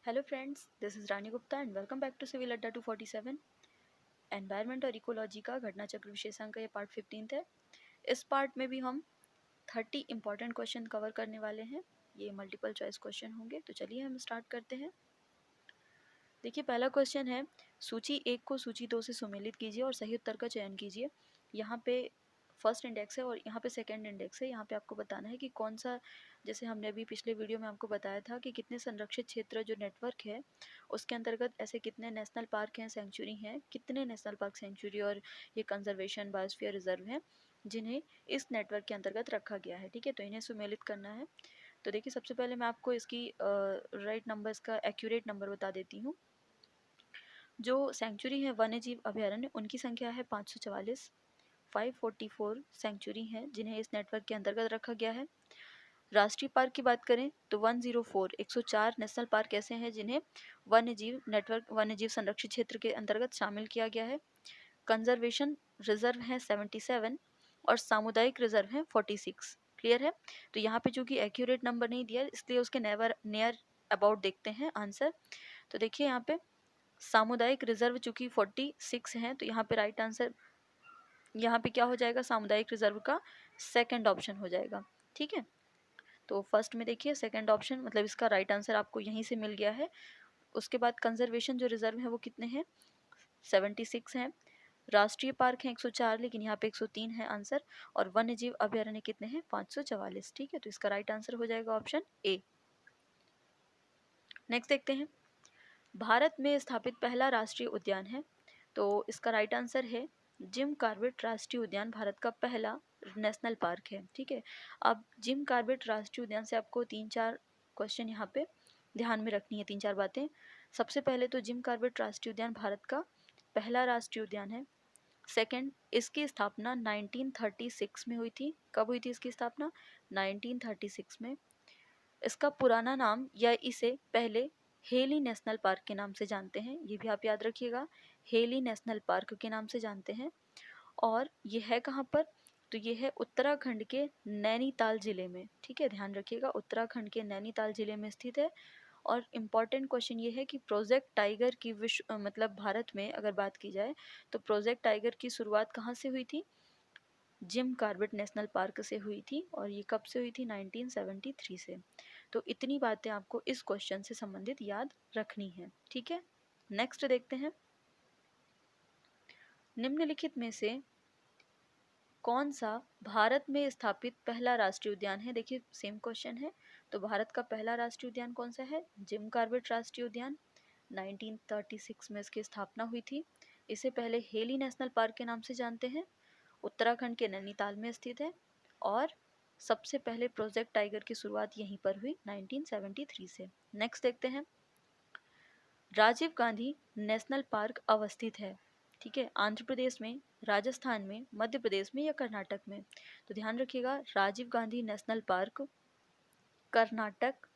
Hello friends, this is Rani Gupta and welcome back to Civil Adda 247। Environment और ecology का घटना चक्र विशेषांक का ये पार्ट 15 है। इस पार्ट में भी हम 30 इंपॉर्टेंट क्वेश्चन कवर करने वाले हैं। ये मल्टीपल चॉइस क्वेश्चन होंगे, तो चलिए हम स्टार्ट करते हैं। देखिए पहला क्वेश्चन है, सूची 1 को सूची 2 से सुमेलित कीजिए और सही उत्तर का चयन कीजिए। यहाँ पे फर्स्ट इंडेक्स है और यहाँ पे सेकंड इंडेक्स है। यहाँ पे आपको बताना है कि कौन सा, जैसे हमने अभी पिछले वीडियो में आपको बताया था कि कितने संरक्षित क्षेत्र जो नेटवर्क है उसके अंतर्गत ऐसे कितने नेशनल पार्क हैं, सेंचुरी हैं, कितने नेशनल पार्क, सेंचुरी और ये कंजर्वेशन बायोस्फीयर रिजर्व हैं जिन्हें इस नेटवर्क के अंतर्गत रखा गया है। ठीक है, तो इन्हें सुमेलित करना है। तो देखिए सबसे पहले मैं आपको इसकी राइट नंबर्स का एक्यूरेट नंबर बता देती हूँ। जो सेंचुरी है वन्य जीव अभयारण्य, उनकी संख्या है 544। 544 सेंचुरी हैं जिन्हें इस नेटवर्क के अंतर्गत रखा गया है। राष्ट्रीय पार्क की बात करें तो 104 104 नेशनल पार्क ऐसे हैं जिन्हें वन्य जीव नेटवर्क, वन्य जीव संरक्षित क्षेत्र के अंतर्गत शामिल किया गया है। कंजर्वेशन रिजर्व है 77 और सामुदायिक रिजर्व है 46। क्लियर है। तो यहाँ पे जो कि एक्यूरेट नंबर नहीं दिया इसलिए उसके नेवर नियर अबाउट देखते हैं आंसर। तो देखिए यहाँ पे सामुदायिक रिजर्व चूंकि 46 हैं, तो यहाँ पे राइट आंसर यहाँ पे क्या हो जाएगा, सामुदायिक रिजर्व का सेकंड ऑप्शन हो जाएगा। ठीक है, तो फर्स्ट में देखिए सेकंड ऑप्शन मतलब इसका राइट आंसर आपको यहीं से मिल गया है। उसके बाद कंजर्वेशन जो रिजर्व है वो कितने हैं, 76 हैं। राष्ट्रीय पार्क है 104 लेकिन यहाँ पे 103 है आंसर। और वन्य जीव अभयारण्य कितने हैं, 544। ठीक है, तो इसका राइट आंसर हो जाएगा ऑप्शन ए। नेक्स्ट देखते हैं, भारत में स्थापित पहला राष्ट्रीय उद्यान है, तो इसका राइट आंसर है जिम कॉर्बेट राष्ट्रीय उद्यान भारत का पहला नेशनल पार्क है। ठीक है, अब जिम कॉर्बेट राष्ट्रीय उद्यान से आपको 3-4 क्वेश्चन यहाँ पे ध्यान में रखनी है, 3-4 बातें। सबसे पहले तो जिम कॉर्बेट राष्ट्रीय उद्यान भारत का पहला राष्ट्रीय उद्यान है। सेकंड, इसकी स्थापना 1936 में हुई थी। कब हुई थी इसकी स्थापना, 1936 में। इसका पुराना नाम या इसे पहले हेली नेशनल पार्क के नाम से जानते हैं, ये भी आप याद रखिएगा, हेली नेशनल पार्क के नाम से जानते हैं। और ये है कहाँ पर, तो ये है उत्तराखंड के नैनीताल जिले में। ठीक है, ध्यान रखिएगा उत्तराखंड के नैनीताल जिले में स्थित है। और इम्पॉर्टेंट क्वेश्चन ये है कि प्रोजेक्ट टाइगर की विश्व मतलब भारत में अगर बात की जाए तो प्रोजेक्ट टाइगर की शुरुआत कहाँ से हुई थी, जिम कॉर्बेट नेशनल पार्क से हुई थी। और ये कब से हुई थी, 1973 से। तो इतनी बातें आपको इस क्वेश्चन से संबंधित याद रखनी है। ठीक है, नेक्स्ट देखते हैं, निम्नलिखित में से कौन सा भारत में स्थापित पहला राष्ट्रीय उद्यान है। देखिए सेम क्वेश्चन है, तो भारत का पहला राष्ट्रीय उद्यान कौन सा है, जिम कॉर्बेट राष्ट्रीय उद्यान। 1936 में इसकी स्थापना हुई थी। इसे पहले हेली नेशनल पार्क के नाम से जानते हैं, उत्तराखंड के नैनीताल में स्थित है। और सबसे पहले प्रोजेक्ट टाइगर की शुरुआत यहीं पर हुई 1973 से। नेक्स्ट देखते हैं, राजीव गांधी नेशनल पार्क अवस्थित है, ठीक है, आंध्र प्रदेश में, राजस्थान में, मध्य प्रदेश में या कर्नाटक में। तो ध्यान रखिएगा Rajiv Gandhi national park Karnataka,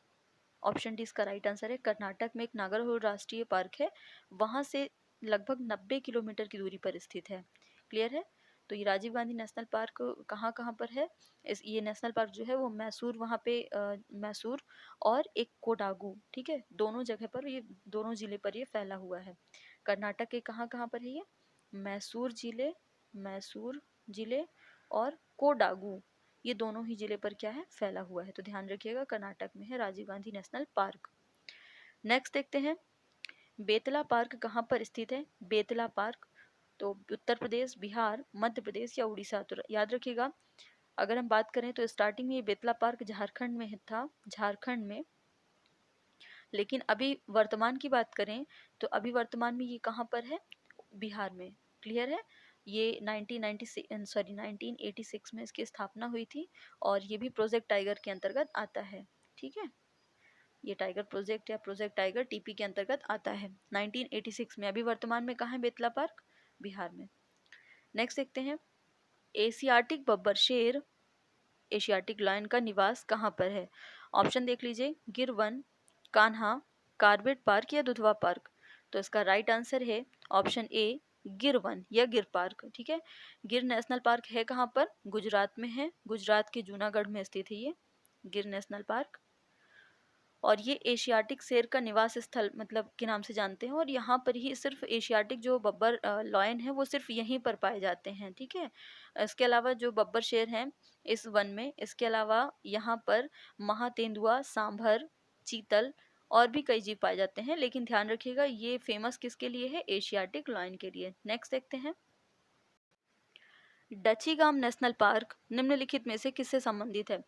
option D इसका राइट आंसर है। कर्नाटक में एक नागरहोल राष्ट्रीय पार्क है, वहां से लगभग 90 किलोमीटर की दूरी पर स्थित है। क्लियर है। तो ये राजीव गांधी नेशनल पार्क कहाँ कहाँ पर है, ये नेशनल पार्क जो है वो मैसूर, वहाँ पे मैसूर और एक कोडागू, ठीक है, दोनों जगह पर, ये दोनों जिले पर ये फैला हुआ है। कर्नाटक के कहाँ कहाँ पर है ये, मैसूर जिले और कोडागू, ये दोनों ही जिले पर क्या है, फैला हुआ है। तो ध्यान रखिएगा कर्नाटक में है Rajiv Gandhi national park. Next देखते हैं, बेतला पार्क कहाँ पर स्थित है, बेतला पार्क, तो उत्तर प्रदेश, बिहार, मध्य प्रदेश या उड़ीसा। तो याद रखिएगा अगर हम बात करें तो स्टार्टिंग में ये बेतला पार्क झारखंड में था, झारखंड में। लेकिन अभी वर्तमान की बात करें तो अभी वर्तमान में ये कहाँ पर है, बिहार में। क्लियर है। ये 1986 में इसकी स्थापना हुई थी और ये भी प्रोजेक्ट टाइगर के अंतर्गत आता है। ठीक है, ये टाइगर प्रोजेक्ट या प्रोजेक्ट टाइगर टीपी के अंतर्गत आता है 1986 में। अभी वर्तमान में कहाँ है बेतला पार्क, बिहार में। नेक्स्ट देखते हैं, एशियाटिक बब्बर शेर, एशियाटिक लायन का निवास कहाँ पर है। ऑप्शन देख लीजिए, गिर वन, कान्हा, कॉर्बेट पार्क या दुधवा पार्क। तो इसका राइट आंसर है ऑप्शन ए, गिर वन या गिर पार्क। ठीक है, गिर नेशनल पार्क है कहाँ पर, गुजरात में है, गुजरात के जूनागढ़ में स्थित है ये गिर नेशनल पार्क। और ये एशियाटिक शेर का निवास स्थल मतलब के नाम से जानते हैं, और यहाँ पर ही सिर्फ एशियाटिक जो बब्बर लॉयन है वो सिर्फ यहीं पर पाए जाते हैं। ठीक है, इसके अलावा जो बब्बर शेर हैं इस वन में, इसके अलावा यहाँ पर महातेंदुआ, सांभर, चीतल और भी कई जीव पाए जाते हैं, लेकिन ध्यान रखिएगा ये फेमस किसके लिए है, एशियाटिक लॉयन के लिए। नेक्स्ट देखते हैं, डचीगाम नेशनल पार्क निम्नलिखित में से किससे संबंधित है,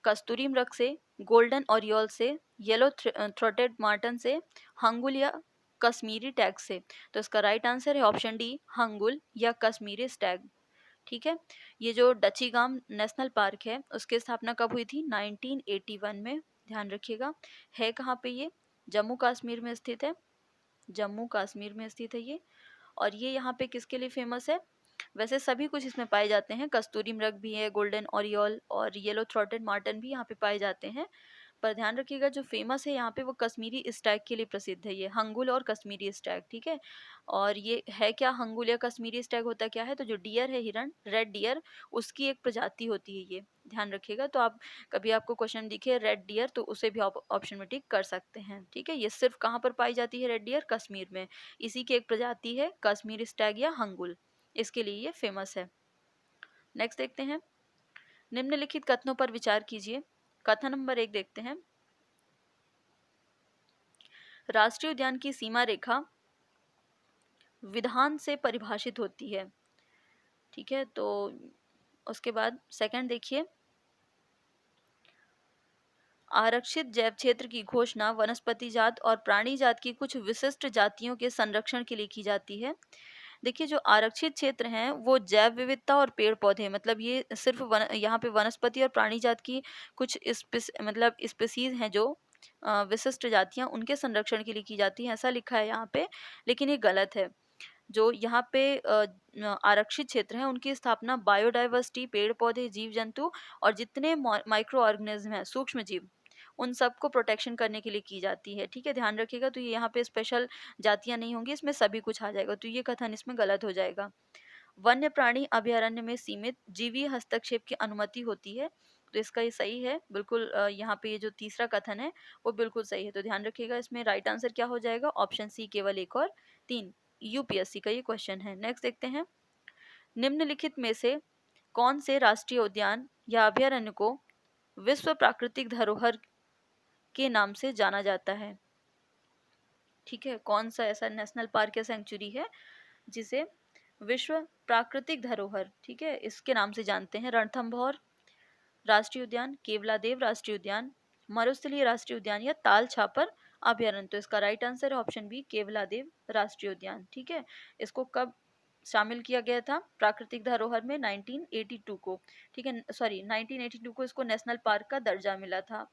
कस्तूरी मृग से, गोल्डन ओरियोल से, येलो थ्रोटेड मार्टन से, हंगुल या कश्मीरी टैग से। तो इसका राइट आंसर है ऑप्शन डी, हंगुल या कश्मीरी स्टैग। ठीक है, ये जो डचीगाम नेशनल पार्क है उसकी स्थापना कब हुई थी, 1981 में। ध्यान रखिएगा, है कहाँ पे ये, जम्मू कश्मीर में स्थित है, जम्मू कश्मीर में स्थित है ये। और ये यहाँ पे किसके लिए फेमस है, वैसे सभी कुछ इसमें पाए जाते हैं, कस्तूरी मृग भी है, गोल्डन ओरियोल और येलो थ्रोटेड मार्टन भी यहाँ पे पाए जाते हैं, पर ध्यान रखिएगा जो फेमस है यहाँ पे वो कश्मीरी स्टैग के लिए प्रसिद्ध है, ये हंगुल और कश्मीरी स्टैग। ठीक है, और ये है क्या, हंगुल या कश्मीरी स्टैग होता क्या है, तो जो डियर है, हिरण, रेड डियर, उसकी एक प्रजाति होती है ये। ध्यान रखिएगा, तो आप कभी आपको क्वेश्चन दिखे रेड डियर तो उसे भी आप ऑप्शन में टिक कर सकते हैं। ठीक है, ये सिर्फ कहाँ पर पाई जाती है रेड डियर, कश्मीर में, इसी की एक प्रजाति है कश्मीरी स्टैग या हंगुल, इसके लिए ये फेमस है। नेक्स्ट देखते हैं, निम्नलिखित कथनों पर विचार कीजिए। कथन नंबर 1 देखते हैं, राष्ट्रीय उद्यान की सीमा रेखा विधान से परिभाषित होती है। ठीक है, तो उसके बाद सेकंड देखिए, आरक्षित जैव क्षेत्र की घोषणा वनस्पति जात और प्राणी जात की कुछ विशिष्ट जातियों के संरक्षण के लिए की जाती है। देखिए, जो आरक्षित क्षेत्र हैं वो जैव विविधता और पेड़ पौधे, मतलब ये सिर्फ यहाँ पे वनस्पति और प्राणी जात की कुछ मतलब स्पीसीज हैं जो विशिष्ट जातियां, उनके संरक्षण के लिए की जाती हैं, ऐसा लिखा है यहाँ पे, लेकिन ये गलत है। जो यहाँ पे आरक्षित क्षेत्र हैं उनकी स्थापना बायोडाइवर्सिटी, पेड़ पौधे, जीव जंतु और जितने माइक्रो ऑर्गेनिज्म हैं, सूक्ष्म जीव, उन सबको प्रोटेक्शन करने के लिए की जाती है। ठीक है, ध्यान रखिएगा, तो ये यहाँ पे स्पेशल जातियां नहीं होंगी, इसमें सभी कुछ आ जाएगा, तो ये कथन इसमें गलत हो जाएगा। वन्य प्राणी अभयारण्य में सीमित जीवीय हस्तक्षेप की अनुमति होती है, तो इसका ये सही है बिल्कुल। यहाँ पे ये जो तीसरा कथन है वो बिल्कुल सही है, तो ध्यान रखिएगा, इसमें राइट आंसर क्या हो जाएगा, ऑप्शन सी, केवल 1 और 3, यूपीएससी का ये क्वेश्चन है। नेक्स्ट देखते हैं, निम्नलिखित में से कौन से राष्ट्रीय उद्यान या अभयारण्य को विश्व प्राकृतिक धरोहर के नाम से जाना जाता है। ठीक है, कौन सा ऐसा नेशनल पार्क या सेंचुरी है जिसे विश्व प्राकृतिक धरोहर, ठीक है, इसके नाम से जानते हैं, रणथंभौर राष्ट्रीय उद्यान, केवलादेव राष्ट्रीय उद्यान, मरुस्थलीय राष्ट्रीय उद्यान या ताल छापर अभयारण्य। तो इसका राइट आंसर है ऑप्शन बी, केवलादेव राष्ट्रीय उद्यान। ठीक है, इसको कब शामिल किया गया था प्राकृतिक धरोहर में, 1982 को। ठीक है, सॉरी 1982 को इसको नेशनल पार्क का दर्जा मिला था,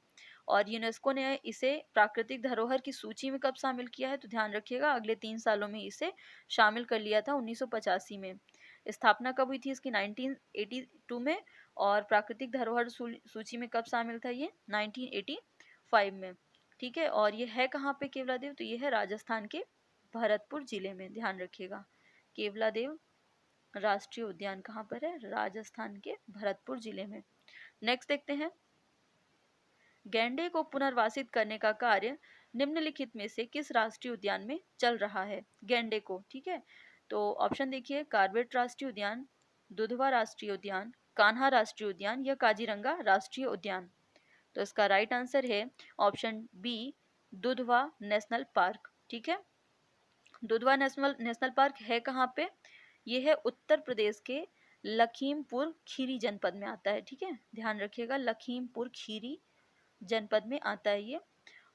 और यूनेस्को ने इसे प्राकृतिक धरोहर की सूची में कब शामिल किया है, तो ध्यान रखिएगा अगले 3 सालों में इसे शामिल कर लिया था, 1985 में। स्थापना कब हुई थी इसकी, 1982 में, और प्राकृतिक धरोहर सूची में कब शामिल था ये, 1985 में। ठीक है, और ये है कहाँ पे केवलादेव, तो ये है राजस्थान के भरतपुर जिले में। ध्यान रखिएगा, केवलादेव राष्ट्रीय उद्यान कहाँ पर है, राजस्थान के भरतपुर जिले में। नेक्स्ट देखते हैं, गैंडे को पुनर्वासित करने का कार्य निम्नलिखित में से किस राष्ट्रीय उद्यान में चल रहा है, गैंडे को। ठीक है, तो ऑप्शन देखिए, कार्बेट राष्ट्रीय उद्यान, दुधवा राष्ट्रीय उद्यान, कान्हा राष्ट्रीय उद्यान या काजीरंगा राष्ट्रीय उद्यान। तो इसका राइट आंसर है option B, Dudhwa national park. ठीक है, दुधवा नेशनल पार्क है कहाँ पे, ये है उत्तर प्रदेश के लखीमपुर खीरी जनपद में आता है। ठीक है, ध्यान रखिएगा, लखीमपुर खीरी जनपद में आता है ये।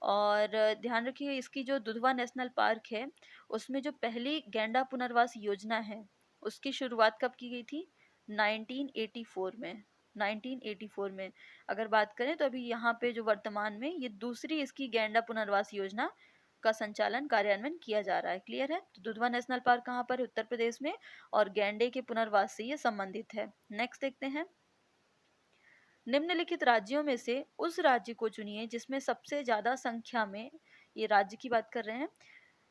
और ध्यान रखिए, इसकी जो दुधवा नेशनल पार्क है उसमें जो पहली गैंडा पुनर्वास योजना है उसकी शुरुआत कब की गई थी, 1984 में। 1984 में अगर बात करें तो अभी यहाँ पे जो वर्तमान में ये दूसरी इसकी गैंडा पुनर्वास योजना का संचालन, कार्यान्वयन किया जा रहा है। क्लियर है, तो दुधवा नेशनल पार्क कहाँ पर है, उत्तर प्रदेश में, और गैंडे के पुनर्वास से ये संबंधित है। नेक्स्ट देखते हैं, निम्नलिखित राज्यों में से उस राज्य को चुनिए जिसमें सबसे ज्यादा संख्या में, ये राज्य की बात कर रहे हैं,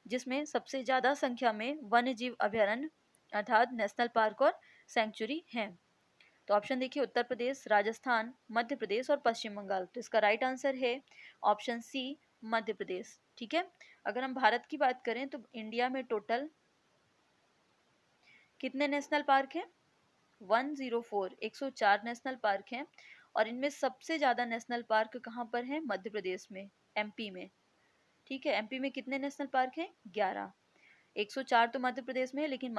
जिसमें सबसे ज्यादा संख्या में वन्य जीव अभयारण्य अर्थात नेशनल पार्क और सेंचुरी हैं। तो ऑप्शन देखिए, उत्तर प्रदेश, राजस्थान, मध्य प्रदेश और पश्चिम बंगाल। तो इसका राइट आंसर है ऑप्शन सी, मध्य प्रदेश। ठीक है। अगर हम भारत की बात करें तो इंडिया में टोटल कितने नेशनल पार्क हैं? 104, 104 नेशनल पार्क हैं। और इनमें सबसे ज्यादा नेशनल पार्क कहाँ पर है? मध्य प्रदेश में, एमपी में। ठीक है। एमपी में कितने नेशनल पार्क हैं? 11। 104 तो मध्य प्रदेश में है, लेकिन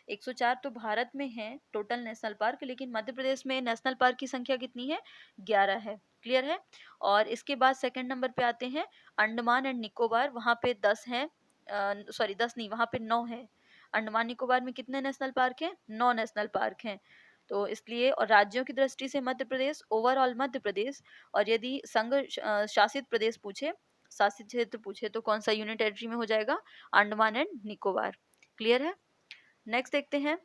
104 तो भारत में है टोटल नेशनल पार्क, लेकिन मध्य प्रदेश में नेशनल पार्क की संख्या कितनी है? 11 है। क्लियर है। और इसके बाद सेकंड नंबर पे आते हैं अंडमान एंड निकोबार, वहाँ पे 10 है, 10 नहीं, वहाँ पे 9 है। अंडमान निकोबार में कितने नेशनल पार्क हैं? 9 नेशनल पार्क हैं। तो इसलिए, और राज्यों की दृष्टि से मध्य प्रदेश, ओवरऑल मध्य प्रदेश, और यदि संघ शासित प्रदेश पूछे, शासित क्षेत्र पूछे, तो कौन सा यूनियन टेरिटरी में हो जाएगा? अंडमान एंड निकोबार। क्लियर है। नेक्स्ट देखते हैं।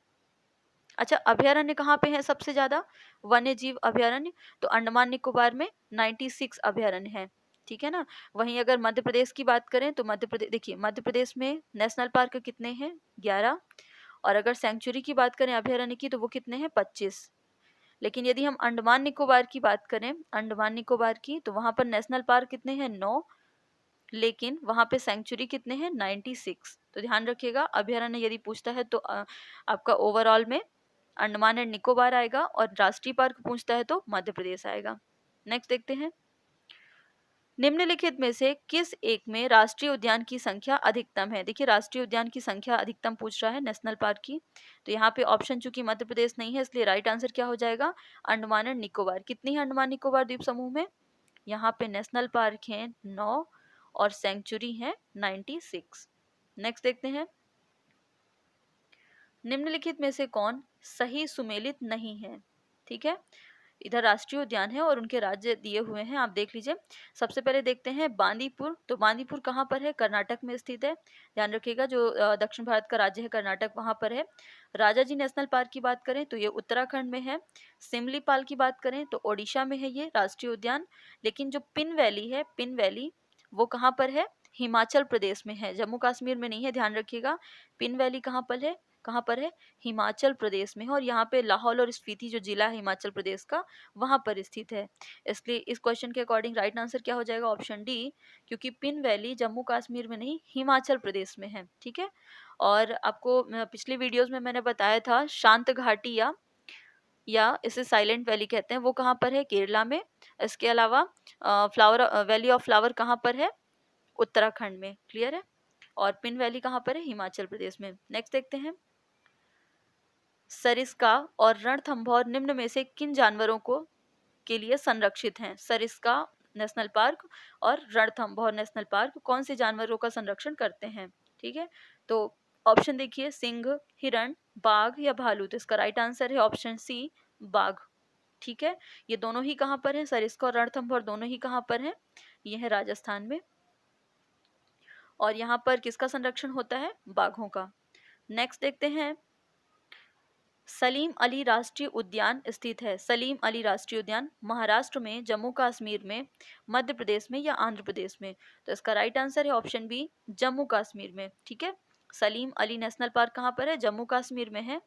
अच्छा, अभयारण्य कहाँ पे है सबसे ज्यादा? वन्य जीव अभयारण्य, तो अंडमान निकोबार में 96 अभयारण्य है। ठीक है ना। वहीं अगर मध्य प्रदेश की बात करें तो मध्य प्रदेश, देखिए मध्य प्रदेश में नेशनल पार्क कितने हैं? 11। और अगर सेंचुरी की बात करें अभयारण्य की, तो वो कितने हैं? 25। लेकिन यदि हम अंडमान निकोबार की बात करें, अंडमान निकोबार की, तो वहां पर नेशनल पार्क कितने हैं? 9। लेकिन वहां पे सेंचुरी कितने हैं? 96। तो ध्यान रखिएगा, अभयारण्य यदि पूछता है तो आपका ओवरऑल में अंडमान एंड निकोबार आएगा, और राष्ट्रीय पार्क पूछता है तो मध्य प्रदेश आएगा। नेक्स्ट देखते हैं। निम्नलिखित में से किस एक में राष्ट्रीय उद्यान की संख्या अधिकतम है? देखिए, राष्ट्रीय उद्यान की संख्या अधिकतम पूछ रहा है नेशनल पार्क की। तो यहाँ पे ऑप्शन चूंकि मध्य प्रदेश नहीं है, इसलिए राइट आंसर क्या हो जाएगा? अंडमान एंड निकोबार। कितनी है अंडमान निकोबार द्वीप समूह में? यहाँ पे नेशनल पार्क है 9 और सेंचुरी है 96। नेक्स्ट देखते हैं। निम्नलिखित में से कौन सही सुमेलित नहीं है? ठीक है। इधर राष्ट्रीय उद्यान है और उनके राज्य दिए हुए हैं, आप देख लीजिए। सबसे पहले देखते हैं बांदीपुर। तो बांदीपुर कहाँ पर है? कर्नाटक में स्थित है। ध्यान रखिएगा, जो दक्षिण भारत का राज्य है कर्नाटक, वहाँ पर है। राजाजी नेशनल पार्क की बात करें तो ये उत्तराखंड में है। सिमलीपाल की बात करें तो ओडिशा में है ये राष्ट्रीय उद्यान। लेकिन जो पिन वैली है, पिन वैली, वो कहाँ पर है? हिमाचल प्रदेश में है, जम्मू कश्मीर में नहीं है, ध्यान रखिएगा। पिन वैली कहाँ पर है? कहाँ पर है? हिमाचल प्रदेश में है। और यहाँ पे लाहौल और स्पीति जो जिला है हिमाचल प्रदेश का, वहां पर स्थित है। इसलिए इस क्वेश्चन के अकॉर्डिंग राइट आंसर क्या हो जाएगा? ऑप्शन डी, क्योंकि पिन वैली जम्मू कश्मीर में नहीं, हिमाचल प्रदेश में है। ठीक है। और आपको पिछली वीडियोस में मैंने बताया था शांत घाटी या इसे साइलेंट वैली कहते हैं, वो कहाँ पर है? केरला में। इसके अलावा फ्लावर वैली ऑफ फ्लावर कहाँ पर है? उत्तराखंड में। क्लियर है। और पिन वैली कहाँ पर है? हिमाचल प्रदेश में। नेक्स्ट देखते हैं। सरिस्का और रणथंभौर निम्न में से किन जानवरों को के लिए संरक्षित हैं? सरिस्का नेशनल पार्क और रणथंभौर नेशनल पार्क कौन से जानवरों का संरक्षण करते हैं? ठीक है। तो ऑप्शन देखिए, सिंह, हिरण, बाघ या भालू। तो इसका राइट आंसर है ऑप्शन सी, बाघ। ठीक है। ये दोनों ही कहाँ पर है? सरिस्का और रणथंभौर दोनों ही कहाँ पर है? ये है राजस्थान में। और यहाँ पर किसका संरक्षण होता है? बाघों का। नेक्स्ट देखते हैं। सलीम अली राष्ट्रीय उद्यान स्थित है। सलीम अली राष्ट्रीय उद्यान महाराष्ट्र में, जम्मू कश्मीर में, मध्य प्रदेश में या आंध्र प्रदेश में? तो इसका राइट आंसर है ऑप्शन बी, जम्मू कश्मीर में। ठीक है। सलीम अली नेशनल पार्क कहाँ पर है? जम्मू कश्मीर में है।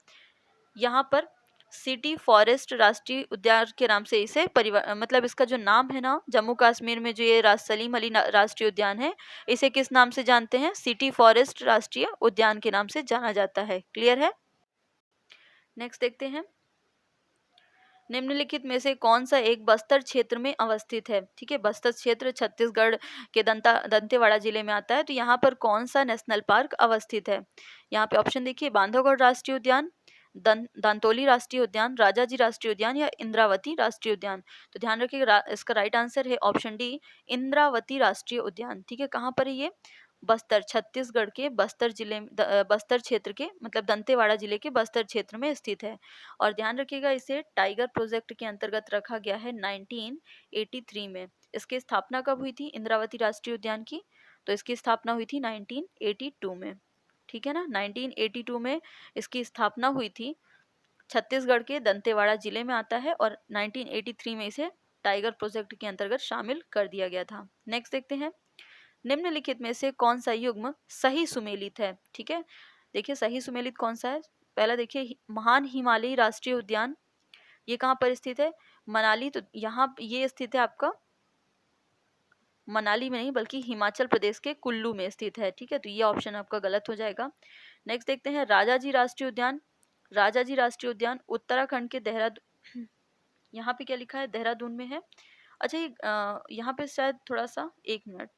यहाँ पर सिटी फॉरेस्ट राष्ट्रीय उद्यान के नाम से इसे मतलब इसका जो नाम है ना, जम्मू कश्मीर में जो ये सलीम अली राष्ट्रीय उद्यान है, इसे किस नाम से जानते हैं? सिटी फॉरेस्ट राष्ट्रीय उद्यान के नाम से जाना जाता है। क्लियर है। नेक्स्ट देखते हैं। निम्नलिखित में से कौन सा एक बस्तर क्षेत्र में अवस्थित है? ठीक है। बस्तर क्षेत्र छत्तीसगढ़ के दंतेवाड़ा जिले में आता है। तो यहाँ पर कौन सा नेशनल पार्क अवस्थित है? यहाँ पे ऑप्शन देखिए, बांधवगढ़ राष्ट्रीय उद्यान, दांतोली राष्ट्रीय उद्यान, राजाजी राष्ट्रीय उद्यान या इंद्रावती राष्ट्रीय उद्यान। तो ध्यान रखिएगा, इसका राइट आंसर है ऑप्शन डी, इंद्रावती राष्ट्रीय उद्यान। ठीक है। कहाँ पर है ये? बस्तर, छत्तीसगढ़ के बस्तर जिले, बस्तर क्षेत्र के, मतलब दंतेवाड़ा जिले के बस्तर क्षेत्र में स्थित है। और ध्यान रखिएगा, इसे टाइगर प्रोजेक्ट के अंतर्गत रखा गया है 1983 में। इसकी स्थापना कब हुई थी इंद्रावती राष्ट्रीय उद्यान की? तो इसकी स्थापना हुई थी 1982 में। ठीक है ना, 1982 में इसकी स्थापना हुई थी। छत्तीसगढ़ के दंतेवाड़ा जिले में आता है और 1983 में इसे टाइगर प्रोजेक्ट के अंतर्गत शामिल कर दिया गया था। नेक्स्ट देखते हैं। निम्नलिखित में से कौन सा युग्म सही सुमेलित है? ठीक है। देखिए, सही सुमेलित कौन सा है? पहला देखिए, महान हिमालयी राष्ट्रीय उद्यान, ये कहाँ पर स्थित है? मनाली। तो यहाँ ये स्थित है आपका मनाली में नहीं बल्कि हिमाचल प्रदेश के कुल्लू में स्थित है। ठीक है, तो ये ऑप्शन आपका गलत हो जाएगा। नेक्स्ट देखते हैं राजाजी राष्ट्रीय उद्यान। राजाजी राष्ट्रीय उद्यान उत्तराखंड के देहरादून, यहाँ पे क्या लिखा है? देहरादून में है। अच्छा, ये यहाँ पे शायद थोड़ा सा, एक मिनट,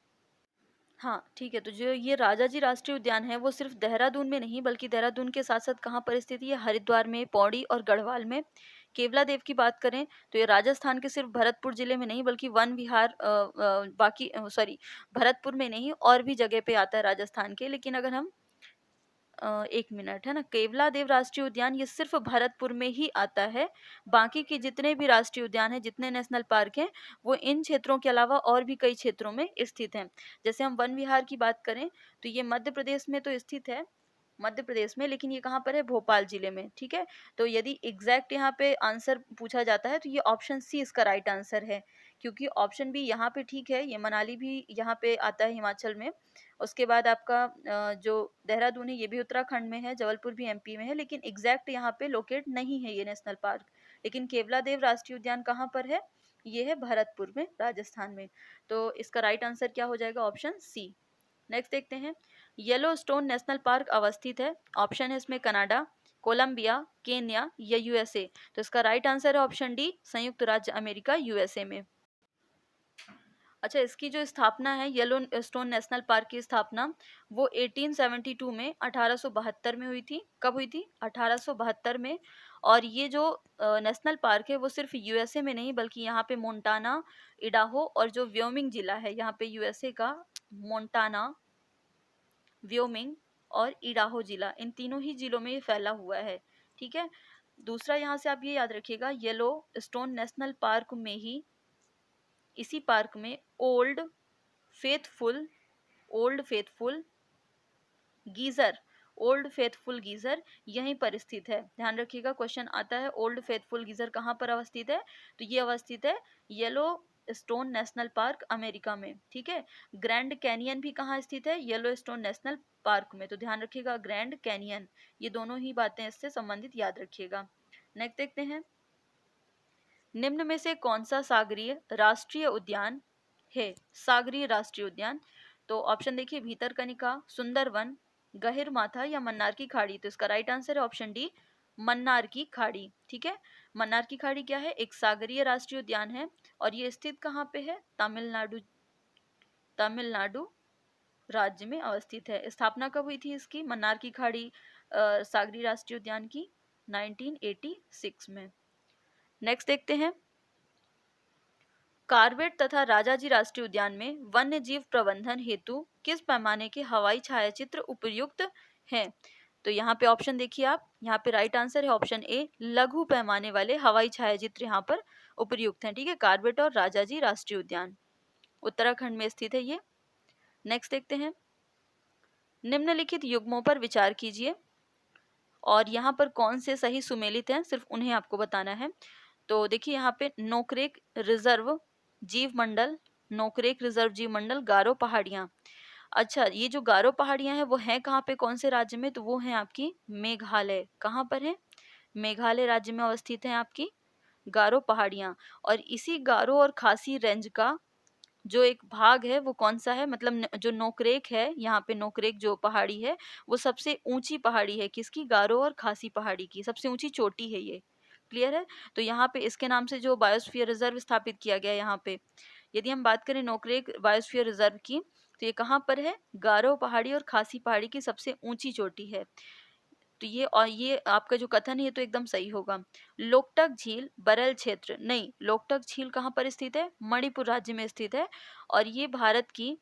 हाँ ठीक है। तो जो ये राजाजी राष्ट्रीय उद्यान है वो सिर्फ देहरादून में नहीं बल्कि देहरादून के साथ साथ कहाँ पर स्थित है? हरिद्वार में, पौड़ी और गढ़वाल में। केवला देव की बात करें तो ये राजस्थान के सिर्फ भरतपुर जिले में नहीं बल्कि वन विहार बाकी सॉरी भरतपुर में नहीं और भी जगह पे आता है राजस्थान के। लेकिन अगर हम एक मिनट, है ना, केवला देव राष्ट्रीय उद्यान ये सिर्फ भरतपुर में ही आता है। बाकी के जितने भी राष्ट्रीय उद्यान हैं, जितने नेशनल पार्क हैं, वो इन क्षेत्रों के अलावा और भी कई क्षेत्रों में स्थित हैं। जैसे हम वन विहार की बात करें तो ये मध्य प्रदेश में तो स्थित है, मध्य प्रदेश में, लेकिन ये कहाँ पर है? भोपाल जिले में। ठीक है, तो यदि एग्जैक्ट यहाँ पे आंसर पूछा जाता है तो ये ऑप्शन सी इसका राइट आंसर है, क्योंकि ऑप्शन बी यहाँ पे ठीक है, ये मनाली भी यहाँ पे आता है हिमाचल में। उसके बाद आपका जो देहरादून है ये भी उत्तराखंड में है, जबलपुर भी एमपी में है, लेकिन एग्जैक्ट यहाँ पे लोकेट नहीं है ये नेशनल पार्क। लेकिन केवला देव राष्ट्रीय उद्यान कहाँ पर है? ये है भरतपुर में, राजस्थान में। तो इसका राइट आंसर क्या हो जाएगा? Option C. नेक्स्ट देखते हैं येलो स्टोन नेशनल पार्क अवस्थित है। ऑप्शन है इसमें कनाडा, कोलंबिया, केन्या या यूएसए। तो इसका राइट आंसर है ऑप्शन डी, संयुक्त राज्य अमेरिका, यूएसए में। अच्छा, इसकी जो स्थापना है येलो स्टोन नेशनल पार्क की स्थापना वो 1872 में 1872 में हुई थी। कब हुई थी? 1872 में। और ये जो नेशनल पार्क है वो सिर्फ यूएसए में नहीं बल्कि यहाँ पे मोंटाना, इडाहो और जो व्योमिंग जिला है यहाँ पे यूएसए का, मोंटाना, व्योमिंग और इडाहो जिला, इन तीनों ही जिलों में ये फैला हुआ है। ठीक है, दूसरा यहाँ से आप ये याद रखिएगा, येलो स्टोन नेशनल पार्क में ही, इसी पार्क में faithful old faithful geyser old faithful geyser यहीं पर स्थित है। ध्यान रखिएगा, क्वेश्चन आता है ओल्ड फेथफुल गीजर कहाँ पर अवस्थित है? तो ये अवस्थित है yellow stone national park, America में। ठीक है, ग्रैंड कैनियन भी कहाँ स्थित है? येलो स्टोन नेशनल पार्क में। तो ध्यान रखिएगा, ग्रैंड कैनियन, ये दोनों ही बातें इससे संबंधित याद रखिएगा। नेक्स्ट देखते हैं निम्न में से कौन सा सागरीय राष्ट्रीय उद्यान है? सागरीय राष्ट्रीय उद्यान, तो ऑप्शन देखिए, भीतरकनिका, सुंदरवन, गहिरमाथा या मन्नार की खाड़ी। तो इसका राइट आंसर है ऑप्शन डी, मन्नार की खाड़ी। ठीक है, मन्नार की खाड़ी क्या है? एक सागरीय राष्ट्रीय उद्यान है और ये स्थित कहाँ पे है? तमिलनाडु, तमिलनाडु राज्य में अवस्थित है। स्थापना कब हुई थी इसकी, मन्नार की खाड़ी सागरीय राष्ट्रीय उद्यान की? 1986 में। नेक्स्ट देखते हैं कार्बेट तथा राजाजी राष्ट्रीय उद्यान में वन्य जीव प्रबंधन हेतु किस पैमाने के हवाई छायाचित्र उपयुक्त हैं? तो यहाँ पे ऑप्शन देखिए आप, यहाँ पे राइट आंसर है ऑप्शन ए, लघु पैमाने वाले हवाई छायाचित्र यहाँ पर उपयुक्त हैं। ठीक है, कार्बेट और राजाजी राष्ट्रीय उद्यान उत्तराखंड में स्थित है ये। नेक्स्ट देखते हैं निम्नलिखित युग्मों पर विचार कीजिए और यहाँ पर कौन से सही सुमेलित हैं, सिर्फ उन्हें आपको बताना है। तो देखिए यहाँ पे नोकरेक रिजर्व जीव मंडल, नोकरेक रिजर्व जीव मंडल, गारो पहाड़ियाँ। अच्छा, ये जो गारो पहाड़ियाँ हैं वो हैं कहाँ पे, कौन से राज्य में? तो वो हैं आपकी मेघालय। कहाँ पर है? मेघालय राज्य में अवस्थित है आपकी गारो पहाड़ियाँ। और इसी गारो और खासी रेंज का जो एक भाग है वो कौन सा है, मतलब जो नोकरेक है, यहाँ पे नोकरेक जो पहाड़ी है वो सबसे ऊंची पहाड़ी है। किसकी? गारो और खासी पहाड़ी की सबसे ऊंची चोटी है ये। क्लियर है? तो यहाँ पे इसके नाम से जो बायोस्फीयर रिजर्व स्थापित किया गया है यहाँ पे, यदि हम बात करें नोकरेक बायोस्फीयर रिजर्व की, तो ये कहाँ पर है? गारो पहाड़ी और खासी पहाड़ी की सबसे ऊंची चोटी है। तो ये, और ये आपका जो कथन है ये तो एकदम सही होगा। लोकटक झील बरेल क्षेत्र, नहीं, लोकटक झील कहाँ पर स्थित है? मणिपुर राज्य में स्थित है और ये भारत की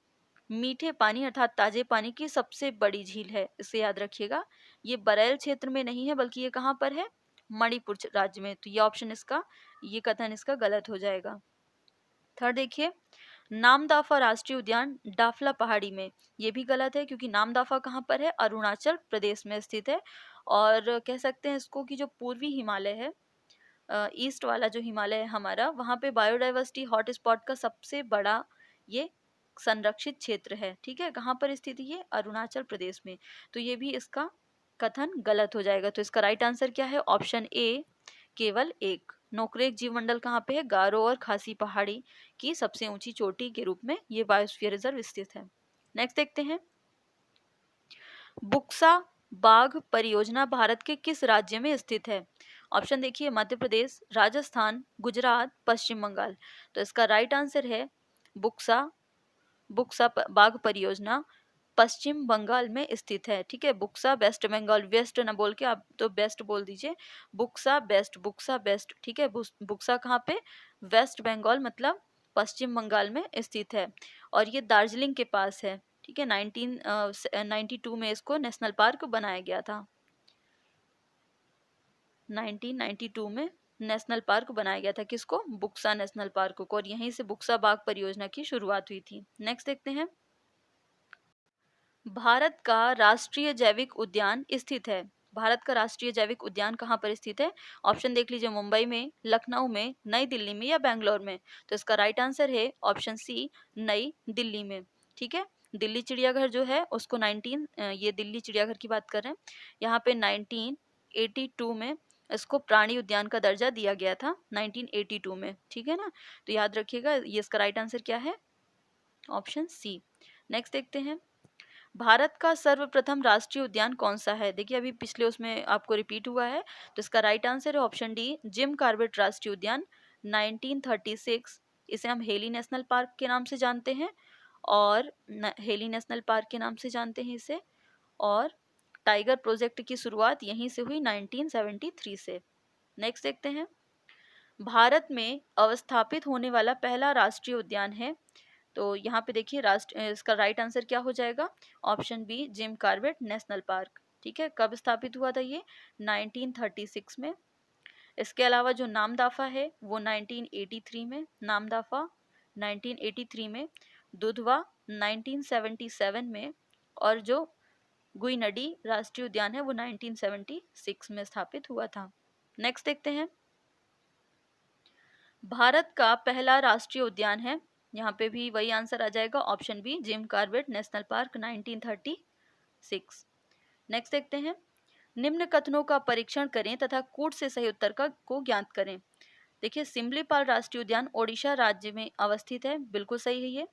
मीठे पानी अर्थात ताजे पानी की सबसे बड़ी झील है, इसे याद रखिएगा। ये बरेल क्षेत्र में नहीं है बल्कि ये कहाँ पर है? मणिपुर राज्य में। तो ये ऑप्शन इसका, ये कथन इसका गलत हो जाएगा। थर्ड देखिए नामदाफा राष्ट्रीय उद्यान डाफला पहाड़ी में, ये भी गलत है क्योंकि नामदाफा कहाँ पर है? अरुणाचल प्रदेश में स्थित है। और कह सकते हैं इसको कि जो पूर्वी हिमालय है, ईस्ट वाला जो हिमालय है हमारा, वहाँ पे बायोडाइवर्सिटी हॉटस्पॉट का सबसे बड़ा ये संरक्षित क्षेत्र है। ठीक है, कहाँ पर स्थित है ये? अरुणाचल प्रदेश में। तो ये भी इसका कथन गलत हो जाएगा। तो इसका राइट आंसर क्या है? ऑप्शन ए, केवल एक। नोकरेक जीवमंडल कहाँ पे है? गारो और खासी पहाड़ी की सबसे ऊंची चोटी के रूप में ये बायोस्फीयर रिजर्व स्थित है। नेक्स्ट देखते हैं, बुक्सा बाघ परियोजना भारत के किस राज्य में स्थित है? ऑप्शन देखिए, मध्य प्रदेश, राजस्थान, गुजरात, पश्चिम बंगाल। तो इसका राइट आंसर है बुक्सा बुक्सा बाघ परियोजना पश्चिम बंगाल में स्थित है। ठीक है, बुक्सा वेस्ट बंगाल, वेस्ट ना बोल के आप तो बेस्ट बोल दीजिए, बुक्सा बेस्ट, बुक्सा बेस्ट। ठीक है, बुक्सा कहाँ पे? वेस्ट बंगाल मतलब पश्चिम बंगाल में स्थित है और ये दार्जिलिंग के पास है। ठीक है, 1992 में इसको नेशनल पार्क बनाया गया था। 1992 में नेशनल पार्क बनाया गया था, किसको? बुक्सा नेशनल पार्क को, और यहीं से बुक्सा बाघ परियोजना की शुरुआत हुई थी। नेक्स्ट देखते हैं, भारत का राष्ट्रीय जैविक उद्यान स्थित है। भारत का राष्ट्रीय जैविक उद्यान कहाँ पर स्थित है? ऑप्शन देख लीजिए, मुंबई में, लखनऊ में, नई दिल्ली में या बेंगलोर में। तो इसका राइट आंसर है ऑप्शन सी, नई दिल्ली में। ठीक है, दिल्ली चिड़ियाघर जो है उसको ये दिल्ली चिड़ियाघर की बात कर रहे हैं, यहाँ पे 1982 में इसको प्राणी उद्यान का दर्जा दिया गया था, 1982 में। ठीक है ना, तो याद रखिएगा, ये इसका राइट आंसर क्या है? Option C. नेक्स्ट देखते हैं, भारत का सर्वप्रथम राष्ट्रीय उद्यान कौन सा है? देखिए, अभी पिछले उसमें आपको रिपीट हुआ है, तो इसका राइट आंसर है ऑप्शन डी, जिम कॉर्बेट राष्ट्रीय उद्यान, 1936। इसे हम हेली नेशनल पार्क के नाम से जानते हैं, और हेली नेशनल पार्क के नाम से जानते हैं इसे, और टाइगर प्रोजेक्ट की शुरुआत यहीं से हुई 1973 से। नेक्स्ट देखते हैं, भारत में अवस्थापित होने वाला पहला राष्ट्रीय उद्यान है। तो यहाँ पे देखिए, इसका राइट आंसर क्या हो जाएगा? Option B, Jim Corbett national park. ठीक है, कब स्थापित हुआ था ये? 1936 में। इसके अलावा जो नामदाफा है वो 1983 में, नामदाफा 1983 में, दुधवा 1977 में, और जो गुईनडी राष्ट्रीय उद्यान है वो 1976 में स्थापित हुआ था। नेक्स्ट देखते हैं, भारत का पहला राष्ट्रीय उद्यान है, यहाँ पे भी वही आंसर आ जाएगा, option B, Jim Corbett national park 1936। Next देखते हैं, निम्न कथनों का परीक्षण करें तथा कूट से सही उत्तर को ज्ञात करें। देखिए, सिमलीपाल राष्ट्रीय उद्यान ओडिशा राज्य में अवस्थित है, बिल्कुल सही है ये।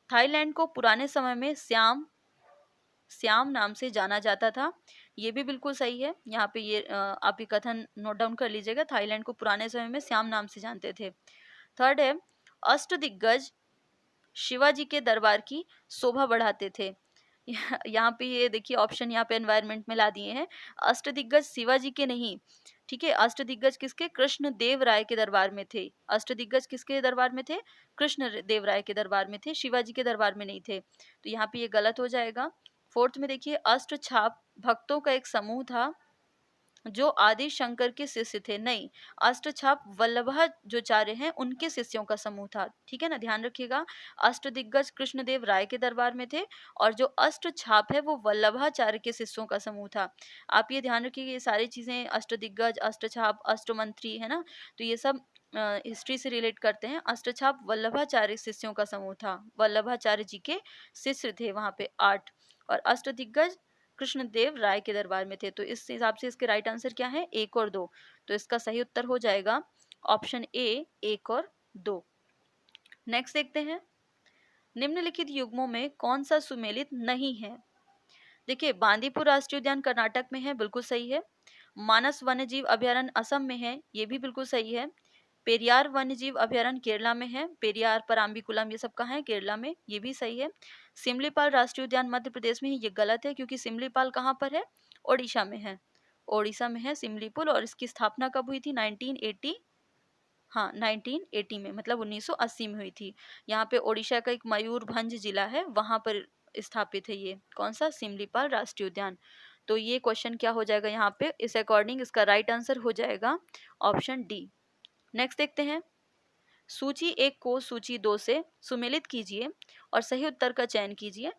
थाईलैंड को पुराने समय में श्याम नाम से जाना जाता था, ये भी बिल्कुल सही है। यहाँ पे ये आप ये कथन नोट डाउन कर लीजिएगा, थाईलैंड को पुराने समय में श्याम नाम से जानते थे। थर्ड है, अष्टदिग्गज शिवाजी के दरबार की शोभा बढ़ाते थे। यहाँ पे ये देखिए, ऑप्शन यहाँ पे एनवायरनमेंट में ला दिए हैं, अष्टदिग्गज शिवाजी के नहीं। ठीक है, अष्टदिग्गज किसके? कृष्ण देव राय के दरबार में थे। अष्टदिग्गज किसके दरबार में थे? कृष्ण देव राय के दरबार में थे, शिवाजी के दरबार में नहीं थे, तो यहाँ पे ये गलत हो जाएगा। फोर्थ में देखिए, अष्ट छाप भक्तों का एक समूह था जो आदि शंकर के शिष्य थे, नहीं, अष्टछाप वल्लभाचार्य हैं उनके शिष्यों का समूह था। ठीक है ना, ध्यान रखिएगा, अष्टदिग्गज कृष्णदेव राय के दरबार में थे, और जो अष्टछाप है वो वल्लभाचार्य के शिष्यों का समूह था। आप ये ध्यान रखिए, ये सारी चीजें, अष्टदिग्गज, अष्टछाप, अष्टमंत्री, है ना, तो ये सब हिस्ट्री से रिलेट करते हैं। अष्टछाप वल्लभाचार्य शिष्यों का समूह था, वल्लभाचार्य जी के शिष्य थे वहां पे 8, और अष्टदिग्गज कृष्णदेव राय के दरबार में थे। तो इस हिसाब से इसके राइट आंसर क्या है? 1 और 2। तो इसका सही उत्तर हो जाएगा ऑप्शन ए, 1 और 2। नेक्स्ट देखते हैं, निम्नलिखित युग्मों में कौन सा सुमेलित नहीं है? देखिए, बांदीपुर राष्ट्रीय उद्यान कर्नाटक में है, बिल्कुल सही है। मानस वन्यजीव अभयारण्य असम में है, ये भी बिल्कुल सही है। पेरियार वन्यजीव अभयारण्य केरला में है, पेरियार, पराम्बीकुलम, ये सब कहाँ है? केरला में, ये भी सही है। सिमलीपाल राष्ट्रीय उद्यान मध्य प्रदेश में है, ये गलत है, क्योंकि सिमलीपाल कहाँ पर है? ओडिशा में है, ओडिशा में है सिमलीपुल, और इसकी स्थापना कब हुई थी? 1980, हाँ 1980 में, मतलब 1980 में हुई थी। यहाँ पे ओडिशा का एक मयूरभंज जिला है, वहां पर स्थापित है ये, कौन सा? सिमलीपाल राष्ट्रीय उद्यान। तो ये क्वेश्चन क्या हो जाएगा यहाँ पे? इस अकॉर्डिंग इसका राइट आंसर हो जाएगा ऑप्शन डी। नेक्स्ट देखते हैं, सूची 1 को सूची 2 से सुमेलित कीजिए और सही उत्तर का चयन कीजिए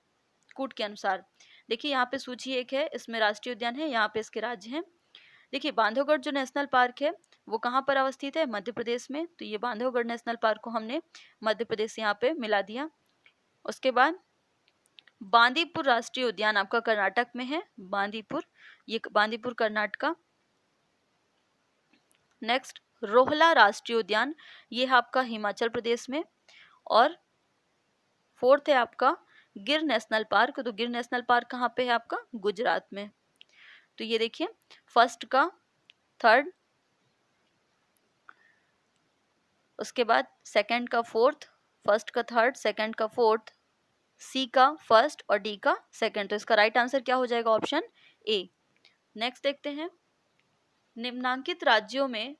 कूट के अनुसार। देखिए, यहाँ पे सूची 1 है, इसमें राष्ट्रीय उद्यान है, यहाँ पे इसके राज्य हैं। देखिए, बांधवगढ़ जो नेशनल पार्क है वो कहाँ पर अवस्थित है? मध्य प्रदेश में, तो ये बांधवगढ़ नेशनल पार्क को हमने मध्य प्रदेश यहाँ पे मिला दिया। उसके बाद बांदीपुर राष्ट्रीय उद्यान आपका कर्नाटक में है, बांदीपुर, ये बांदीपुर कर्नाटका। नेक्स्ट, रोहला राष्ट्रीय उद्यान, ये है आपका हिमाचल प्रदेश में। और फोर्थ है आपका गिर नेशनल पार्क, तो गिर नेशनल पार्क कहाँ पे है आपका? गुजरात में। तो ये देखिए फर्स्ट का थर्ड, उसके बाद सेकंड का फोर्थ, फर्स्ट का थर्ड, सेकंड का फोर्थ, सी का फर्स्ट और डी का सेकंड। तो इसका राइट आंसर क्या हो जाएगा? Option A. नेक्स्ट देखते हैं, निम्नांकित राज्यों में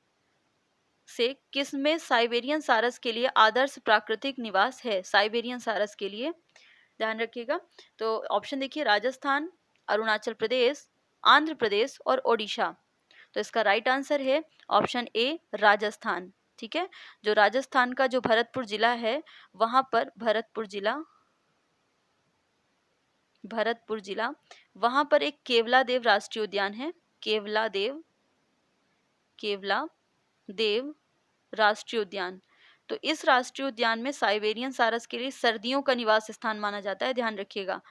से किस में साइबेरियन सारस के लिए आदर्श प्राकृतिक निवास है? साइबेरियन सारस के लिए ध्यान रखिएगा। तो ऑप्शन देखिए, राजस्थान, अरुणाचल प्रदेश, आंध्र प्रदेश और ओडिशा। तो इसका राइट आंसर है ऑप्शन ए, राजस्थान। ठीक है, जो राजस्थान का जो भरतपुर जिला है, वहां पर भरतपुर जिला वहां पर एक केवलादेव राष्ट्रीय उद्यान है। केवलादेव राष्ट्रीय उद्यान। तो इस राष्ट्रीय उद्यान में साइबेरियन सारस के लिए सर्दियों का निवास स्थान माना जाता है। ध्यान रखिएगा,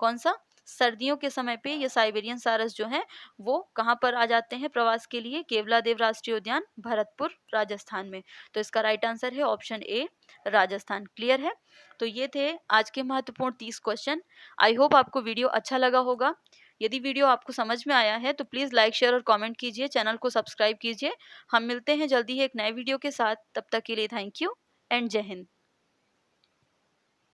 कौन सा? सर्दियों के समय पे ये साइबेरियन सारस जो हैं वो कहाँ पर आ जाते हैं प्रवास के लिए? केवलादेव राष्ट्रीय उद्यान, भरतपुर, राजस्थान में। तो इसका राइट आंसर है ऑप्शन ए, राजस्थान। क्लियर है? तो ये थे आज के महत्वपूर्ण 30 क्वेश्चन। आई होप आपको वीडियो अच्छा लगा होगा। यदि वीडियो आपको समझ में आया है तो प्लीज़ लाइक, शेयर और कमेंट कीजिए, चैनल को सब्सक्राइब कीजिए। हम मिलते हैं जल्दी ही एक नए वीडियो के साथ। तब तक के लिए थैंक यू एंड जय हिंद।